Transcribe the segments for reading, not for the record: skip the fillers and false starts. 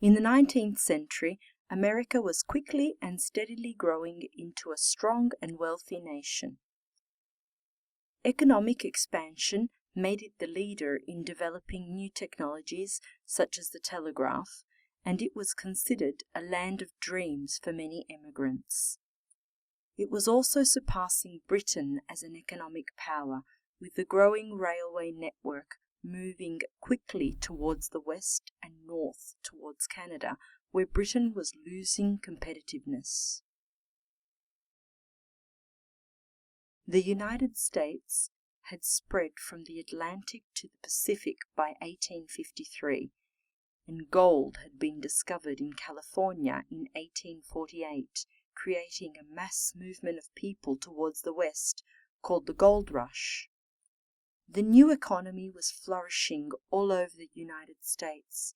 In the 19th century, America was quickly and steadily growing into a strong and wealthy nation. Economic expansion made it the leader in developing new technologies such as the telegraph, and it was considered a land of dreams for many immigrants. It was also surpassing Britain as an economic power, with the growing railway network moving quickly towards the west and north towards Canada, where Britain was losing competitiveness. The United States had spread from the Atlantic to the Pacific by 1853, and gold had been discovered in California in 1848, creating a mass movement of people towards the west called the Gold Rush. The new economy was flourishing all over the United States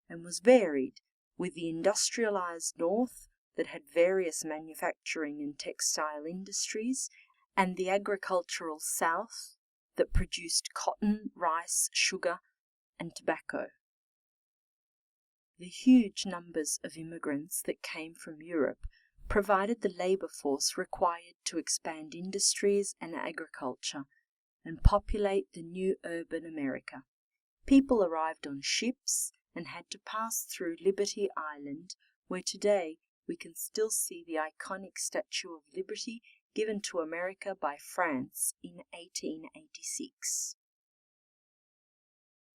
and was varied, with the industrialized North that had various manufacturing and textile industries, and the agricultural South that produced cotton, rice, sugar, and tobacco. The huge numbers of immigrants that came from Europe provided the labor force required to expand industries and agriculture and populate the new urban America. People arrived on ships and had to pass through Liberty Island, where today we can still see the iconic Statue of Liberty given to America by France in 1886.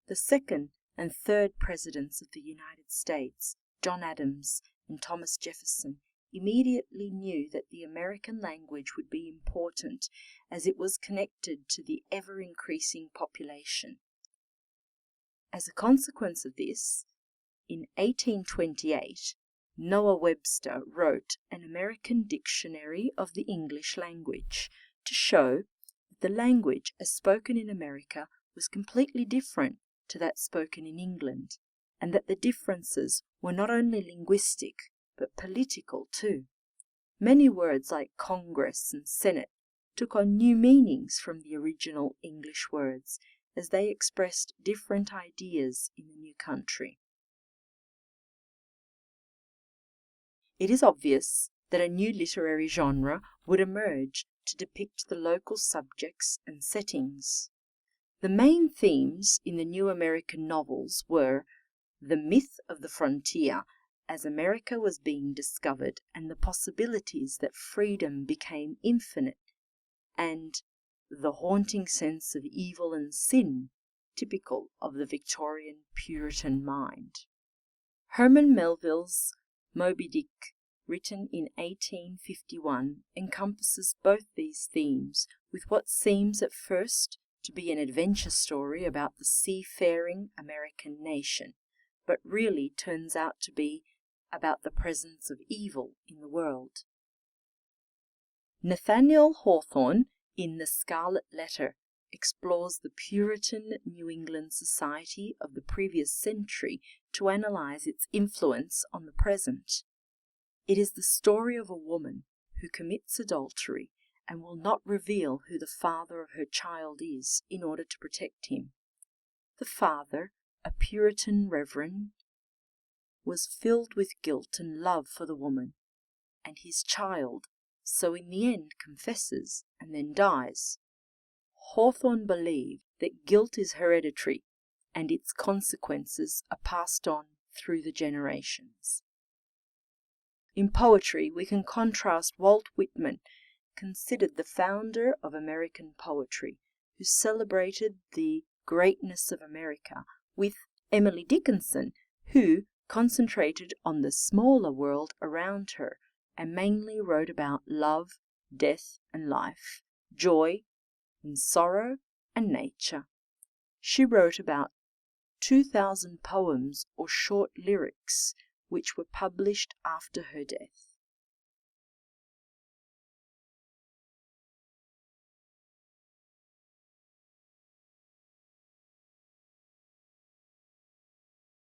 The second and third presidents of the United States, John Adams and Thomas Jefferson, immediately knew that the American language would be important as it was connected to the ever-increasing population. As a consequence of this, in 1828, Noah Webster wrote an American dictionary of the English language to show that the language as spoken in America was completely different to that spoken in England, and that the differences were not only linguistic but political too. Many words like Congress and Senate took on new meanings from the original English words as they expressed different ideas in the new country. It is obvious that a new literary genre would emerge to depict the local subjects and settings. The main themes in the new American novels were the myth of the frontier as America was being discovered and the possibilities that freedom became infinite, and the haunting sense of evil and sin typical of the Victorian Puritan mind. Herman Melville's Moby Dick, written in 1851, encompasses both these themes with what seems at first to be an adventure story about the seafaring American nation, but really turns out to be about the presence of evil in the world. Nathaniel Hawthorne, in The Scarlet Letter, explores the Puritan New England society of the previous century to analyze its influence on the present. It is the story of a woman who commits adultery and will not reveal who the father of her child is in order to protect him. The father, a Puritan reverend, was filled with guilt and love for the woman and his child, so in the end confesses and then dies. Hawthorne believed that guilt is hereditary and its consequences are passed on through the generations. In poetry, we can contrast Walt Whitman, considered the founder of American poetry, who celebrated the greatness of America, with Emily Dickinson, who concentrated on the smaller world around her and mainly wrote about love, death and life, joy and sorrow and nature. She wrote about 2,000 poems or short lyrics which were published after her death.